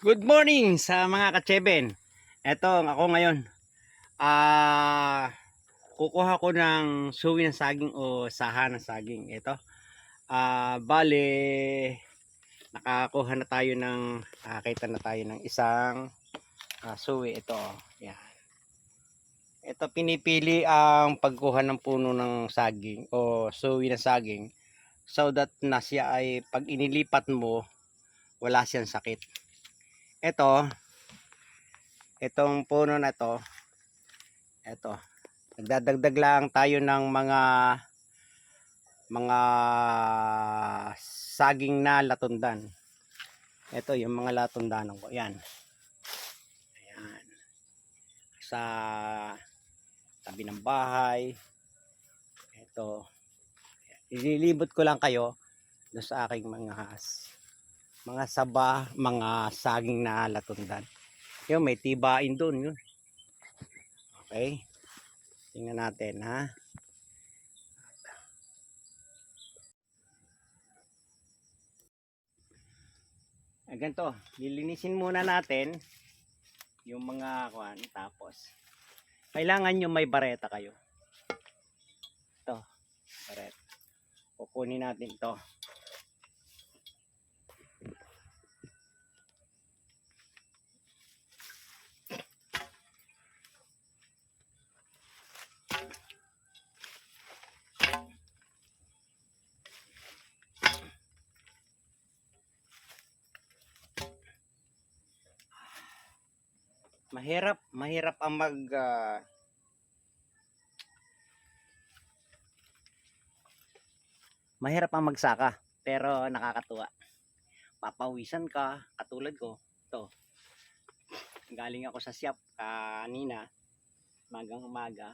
Good morning sa mga katseben. Eto ako ngayon. Kukuha ko ng suwi ng saging o saha ng saging. Ito. Bale nakakuha na tayo ng nakakita na tayo ng isang suwi ito. Yan. Ito pinipili ang pagkuha ng puno ng saging o suwi ng saging so that na siya ay pag inilipat mo wala siyang sakit. Itong puno na to, ito, nagdadagdag lang tayo ng mga saging na latundan. Ito yung mga latundanan ko, yan. Ayan. Sa tabi ng bahay. Ito. Ililibot ko lang kayo doon sa aking mga saba, mga saging na latundan. Yung may tibain doon yun. Okay. Tingnan natin ha. Ganito, lilinisin muna natin yung mga kuan, tapos kailangan nyo may bareta kayo. Ito, bareta. Kukunin natin ito. Mahirap ang mahirap ang magsaka, pero nakakatuwa. Papawisan ka, katulad ko. Ito. Galing ako sa shop kanina, magang umaga.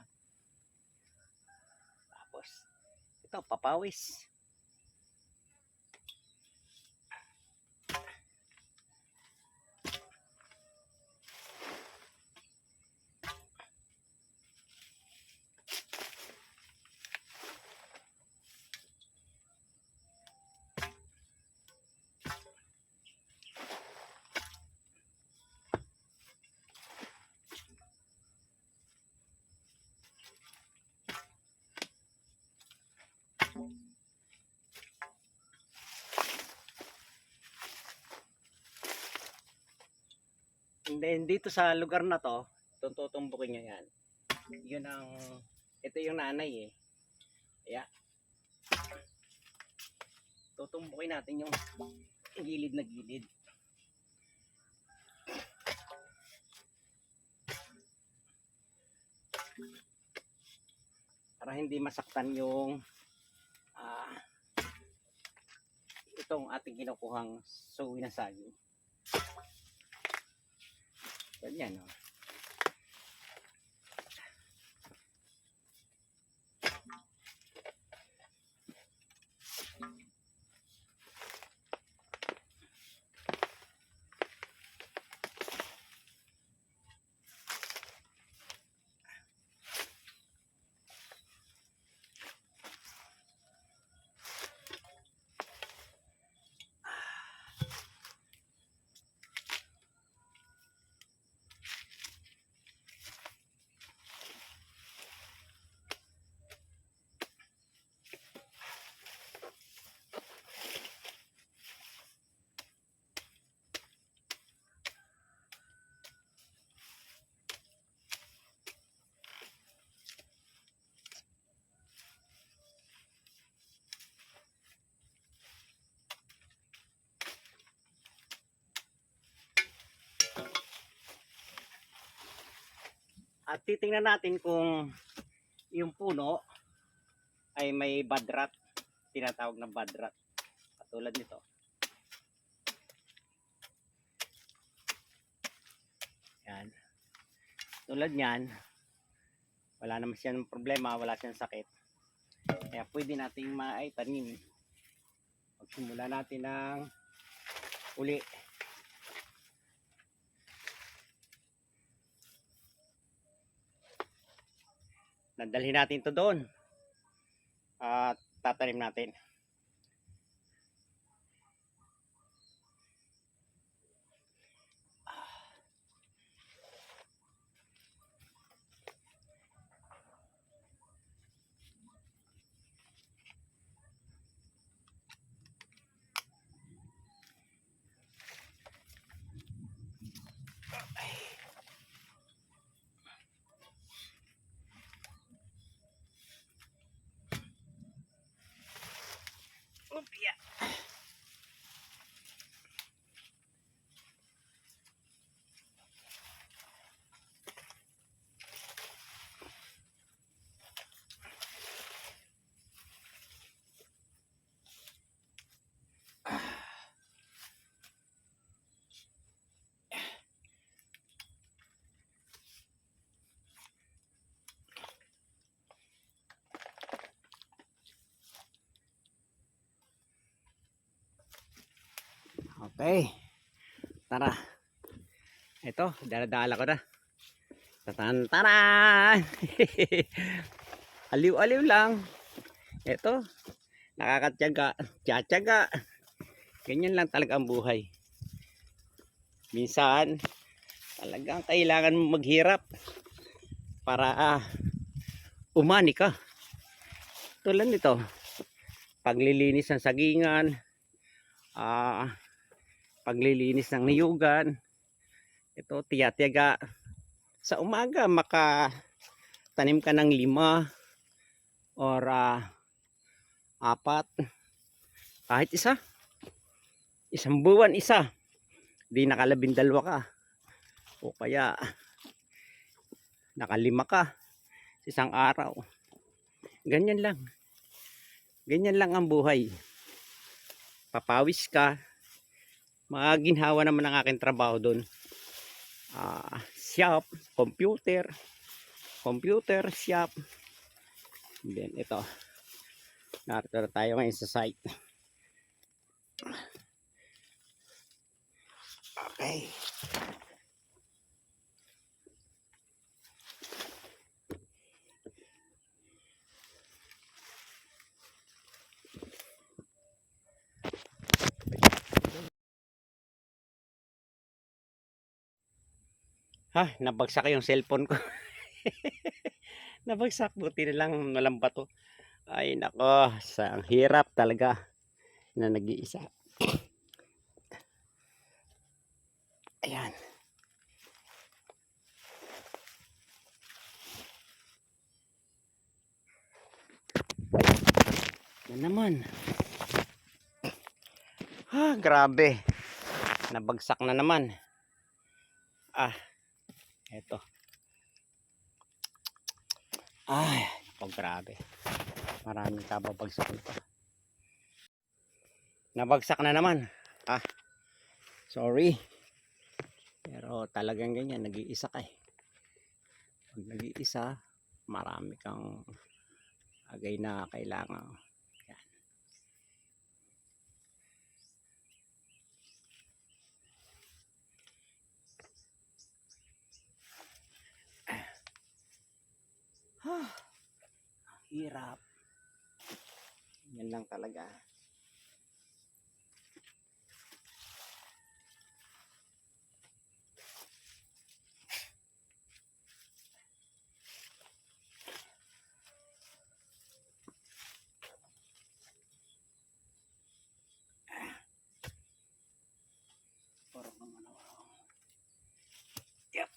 Tapos ito, papawis. And then dito sa lugar na to, tutumbukin nyo yan. Ito yung nanay eh. Kaya, tutumbukin natin yung gilid na gilid. Para hindi masaktan yung itong ating kinukuhang suwi na saging. Ganyan, oh. At titingnan natin kung yung puno ay may badrat, tinatawag na badrat. Katulad nito. Yan. Tulad niyan, wala naman siyang problema, wala siyang sakit. Kaya pwede nating maitanim. Magsimula natin ng uli. Nadalhin natin to doon. At tatanim natin. Yeah. Okay. Tara. Ito, dala-dala ko na. Taran-taran! Aliw-aliw lang. Ito, nakakatyaga, tiyatyaga. Ganyan lang talaga ang buhay. Minsan, talagang kailangan maghirap para umani ka. Tulad nito, paglilinis ng sagingan, paglilinis ng niyugan. Ito, tiyatyaga. Sa umaga, makatanim ka ng 5 or 4. Kahit isang buwan isa. Di naka-12 ka. O kaya naka-5 ka sa isang araw. Ganyan lang. Ganyan lang ang buhay. Papawis ka. Maginhawa naman ang aking trabaho doon. Shop, computer, shop. Then ito. Narito na tayo ngayon sa site. Okay. Nabagsak yung cellphone ko. Nabagsak, buti na lang walang bato. Ay nako, ang hirap talaga na nag-iisa. Ayan. Yan naman. Grabe. Nabagsak na naman. Eto. Grabe. Maraming kababagsak ito. Nabagsak na naman. Sorry. Pero talagang ganyan, nag-iisa ka eh. Pag nag-iisa, marami kang agay na kailangan. Hirap. Yan lang talaga. Yep.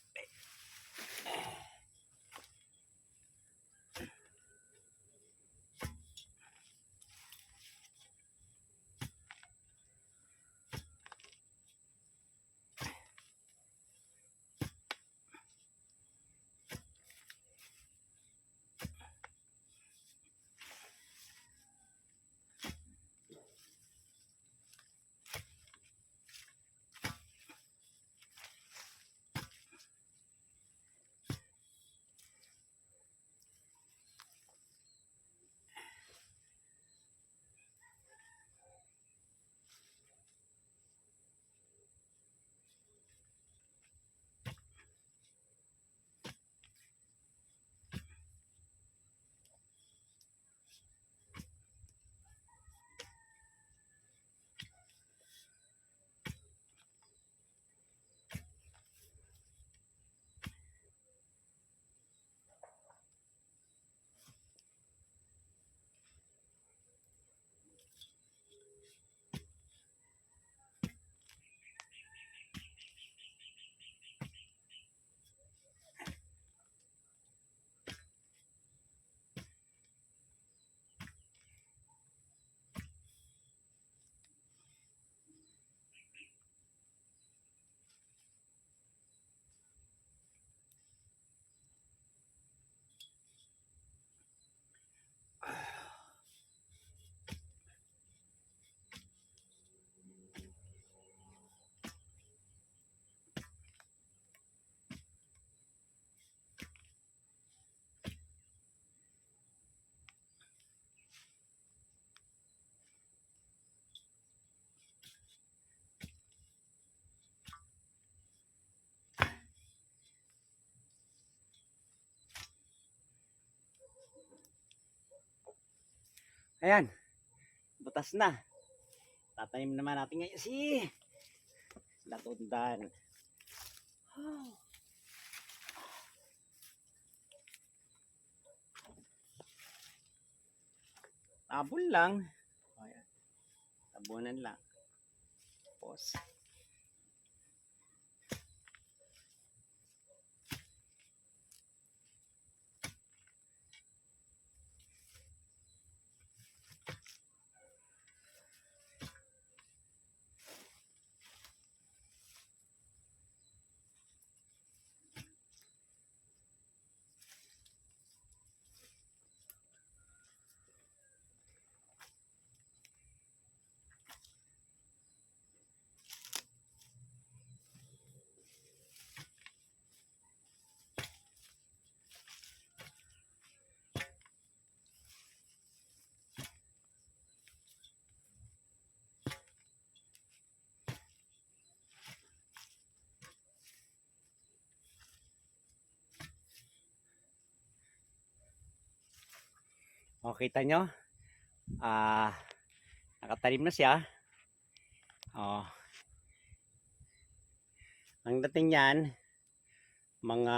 Ayan, butas na. Tatanim naman natin ngayon si latundan. Tabon lang. Ayan, tabunan lang. Tapos, kita nyo? Nakatanim na siya. Oh. Ang dating yan, mga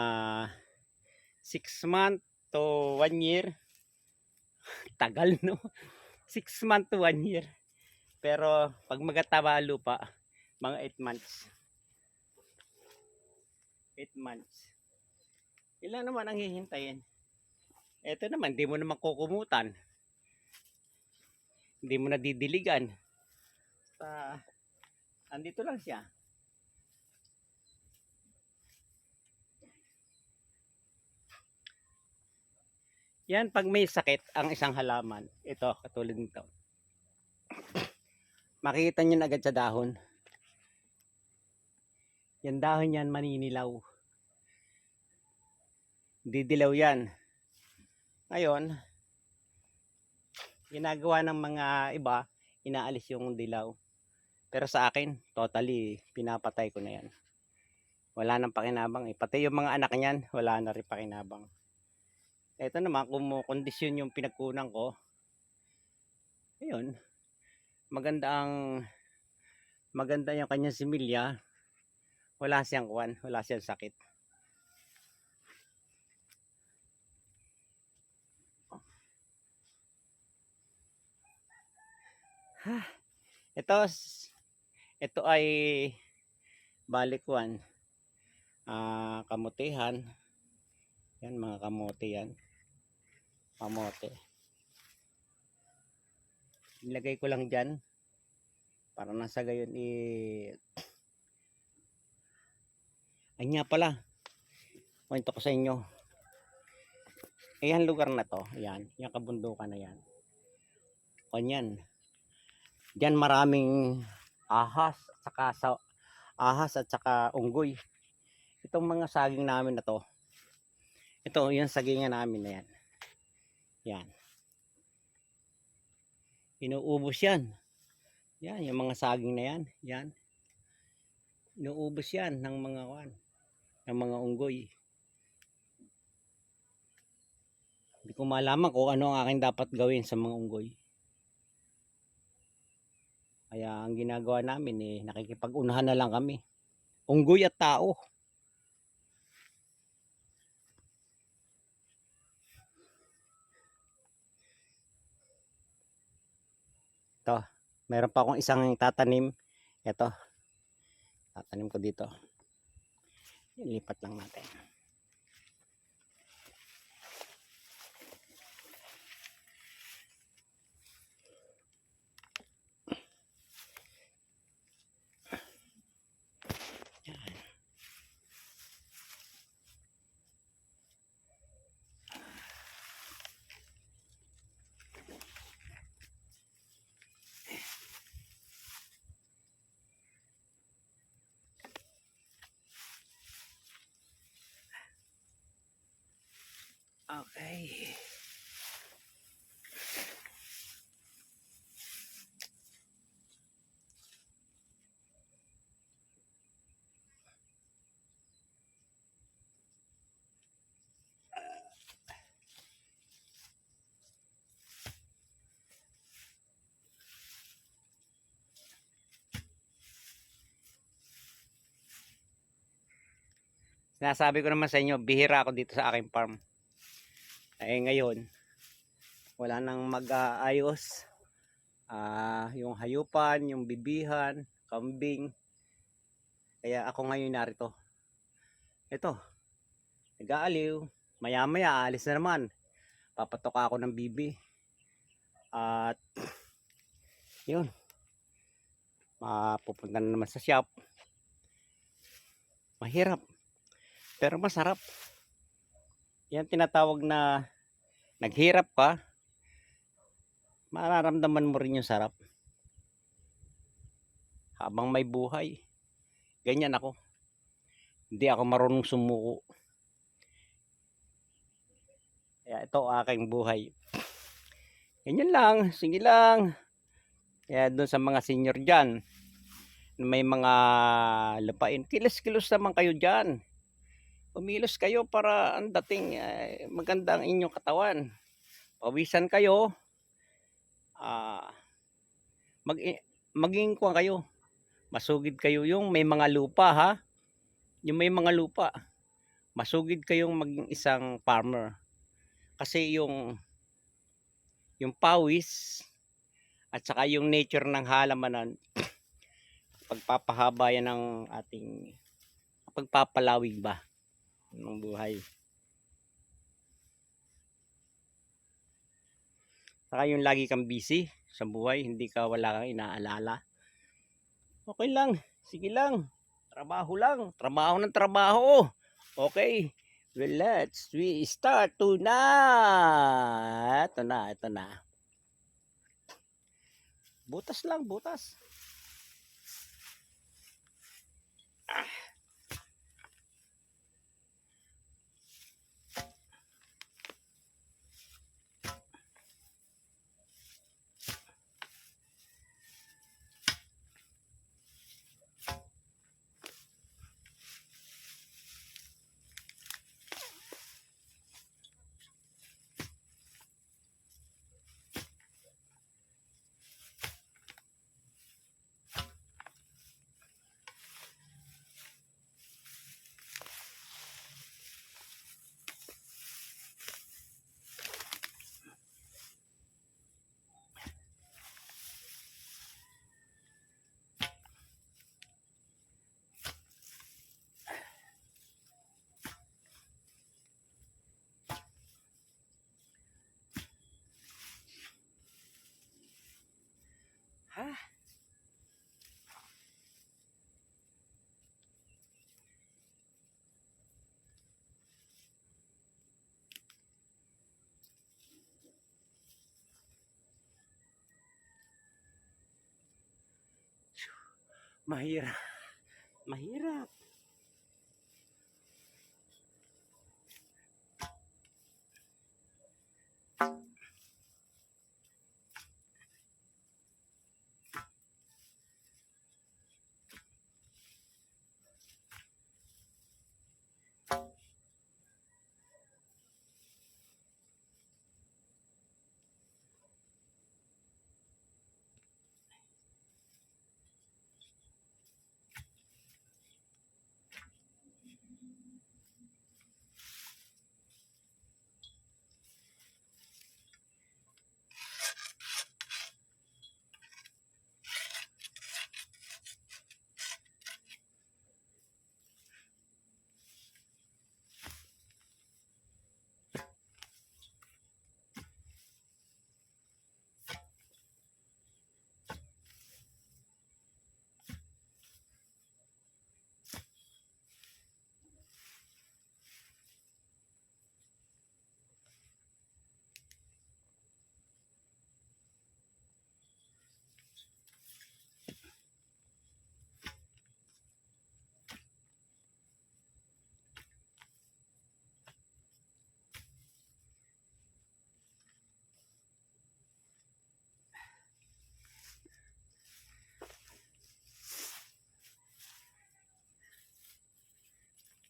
6 months to 1 year. Tagal, no? 6 months to 1 year. Pero pag magataba lupa, mga 8 months. 8 months. Ilan naman ang hihintayin? Ito naman, di mo naman kukumutan. Hindi mo na didiligan. Andito lang siya. Yan, pag may sakit ang isang halaman, ito, katulad nito. Makikita nyo na agad sa dahon. Yan dahon yan, maninilaw. Didilaw yan. Ngayon, ginagawa ng mga iba, inaalis yung dilaw. Pero sa akin, totally, pinapatay ko na yan. Wala nang pakinabang eh. Pati yung mga anak niyan, wala na rin pakinabang. Ito naman, kumukondisyon yung pinagkunan ko. Ayun, maganda yung kanyang similya. Wala siyang kuwan, wala siyang sakit. Ito ay balikwan. Kamutihan. Yan, mga kamote yan. Kamote. Ilagay ko lang dyan para nasa gayon ay nga pala, kwento ko sa inyo. Ayan lugar na to, ayan, yung kabundukan na yan. Kanyan. Diyan maraming ahas at saka unggoy. Itong mga saging namin na to. Ito, yung sagingan namin na yan. Yan. Inuubos yan. Yan, yung mga saging na yan. Yan. Inuubos yan ng mga unggoy. Hindi ko malaman kung ano ang aking dapat gawin sa mga unggoy. Kaya ang ginagawa namin nakikipag-unahan na lang kami. Unggoy at tao. Ito, meron pa akong isang tatanim. Ito, tatanim ko dito. Ilipat lang natin. Okay. Sinasabi ko naman sa inyo, bihira ako dito sa aking farm. Eh ngayon, wala nang mag-aayos. Yung hayupan, yung bibihan, kambing. Kaya ako ngayon narito. Ito, nag-aaliw. Maya-maya, aalis na naman. Papatok ako ng bibi. At, yun. Mapupunta na naman sa shop. Mahirap. Pero masarap. Yan tinatawag na naghirap ka, mararamdaman mo rin yung sarap. Habang may buhay. Ganyan ako. Hindi ako marunong sumuko. Kaya ito aking buhay. Ganyan lang. Sige lang. Kaya doon sa mga senior dyan, may mga lupain, kilos-kilos naman kayo dyan. Umilos kayo para ang dating maganda ang inyong katawan. Pawisan kayo. Maging kuwan kayo. Masugid kayo yung may mga lupa ha. Yung may mga lupa. Masugid kayong maging isang farmer. Kasi yung pawis at saka yung nature ng halamanan, pagpapahaba yan ng ating pagpapalawig ba ng buhay. Saka yung lagi kang busy sa buhay, hindi ka wala kang inaalala. Okay lang, sige lang. Trabaho lang, trabaho ng trabaho. Okay. Well, we start to na. Ito na. Butas lang, butas. Ha? Mahirap. Mahirap.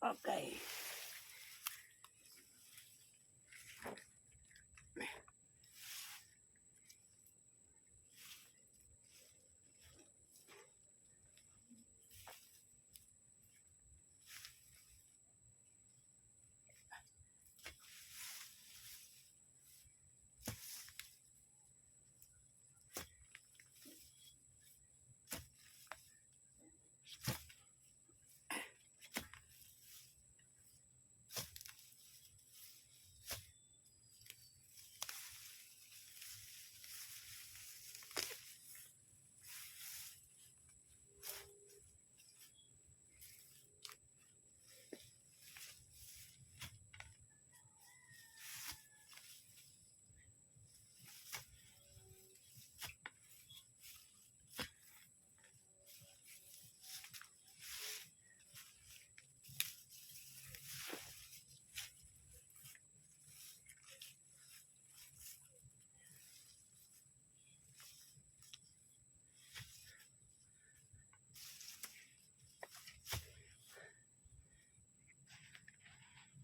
Okay.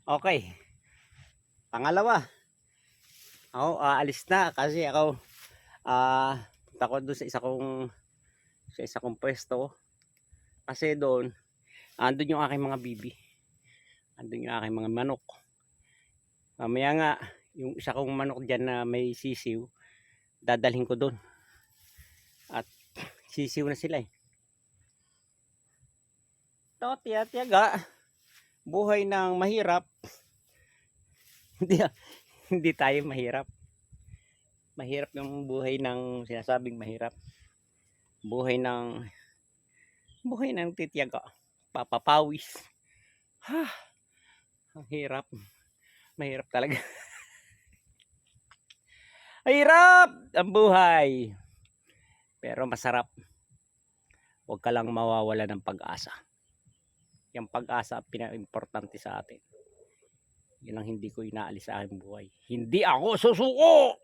Okay. Pangalawa. Ako aalis na kasi ako punta ko doon sa isa kong pwesto. Kasi doon andun yung aking mga bibi. Andun yung aking mga manok. Mamaya nga yung isa kong manok diyan na may sisiw, dadalhin ko doon. At sisiw na sila eh. Ito, tiyaga. Buhay ng mahirap. Hindi tayo mahirap. Mahirap yung buhay ng sinasabing mahirap. Buhay ng titiyaga. Papapawis. Ha, ang hirap. Mahirap talaga. Hirap ang buhay. Pero masarap. Huwag ka lang mawawala ng pag-asa. Yung pag-asa pinaka-importante sa atin. Yan ang hindi ko inaalis sa aking buhay. Hindi ako susuko!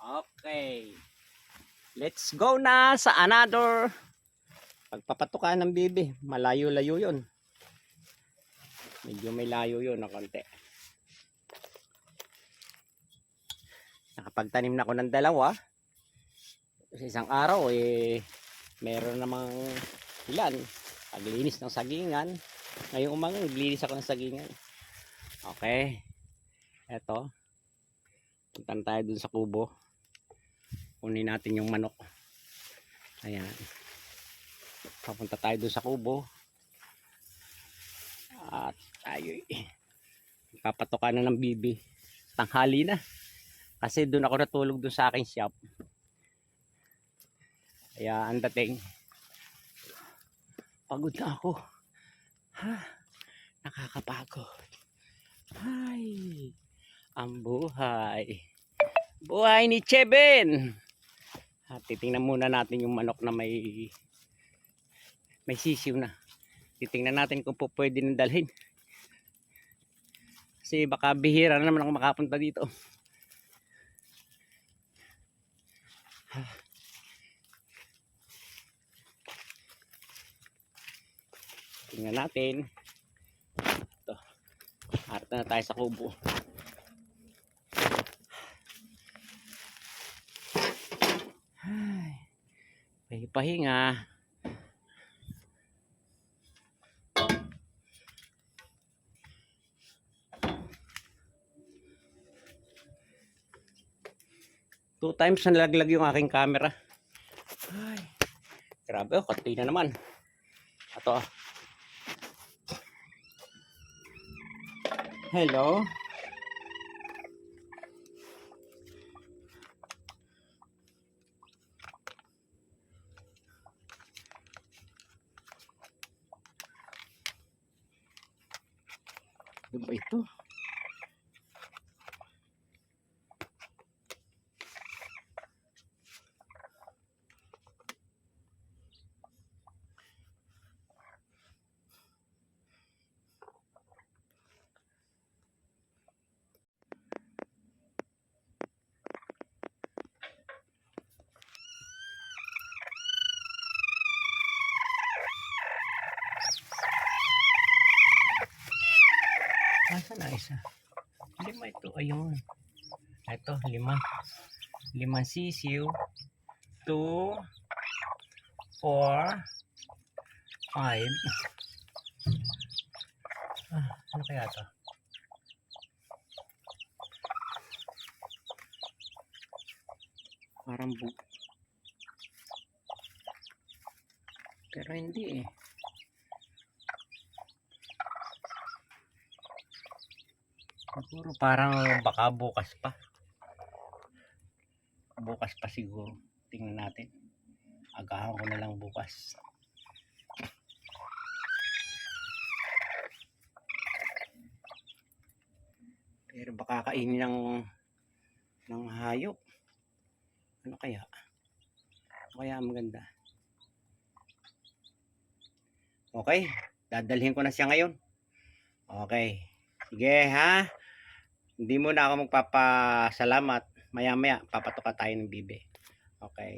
Okay. Let's go na sa another pagpapatukan ng bibi. Malayo-layo yun. Medyo may layo yun na konti. Nakapagtanim na ako ng dalawa. Sa isang araw meron namang ilan. Paglinis ng sagingan. Ngayong umaga naglinis ako ng sagingan. Okay. Eto. Puntan tayo dun sa kubo. Kunin natin yung manok. Ayan. Papunta tayo dun sa kubo. At tayo papatokan na ng bibi. Tanghali na. Kasi dun ako natulog dun sa aking shop. Kaya ang dating. Pagod na ako. Ha? Nakakapagod. Ay. Ang buhay. Buhay ni Cheben. At titingnan muna natin yung manok na may sisiw na. Titingnan natin kung po pwede nang dalhin. Kasi baka bihira na naman ako makapunta dito. Tingnan natin. Ito. Harap na tayo sa kubo. Ay, pahinga. Two times na nalaglag yung aking camera. Ay, grabe oh, konti na naman. Ito. Hello. Ano ba ito? Nasaan na isa? Lima ito. Ayun. Ito, lima. Limang sisiw. 2, 4, 5. Ano kaya ito? Parang pero hindi eh. Siguro parang baka bukas pa. Bukas pa siguro. Tingnan natin. Agahan ko na lang bukas. Pero baka kainin ng hayop. Ano kaya? Ano kaya maganda? Okay. Dadalhin ko na siya ngayon. Okay. Sige ha. Hindi mo na ako magpapasalamat. Maya-maya papatuka tayo ng bibe. Okay.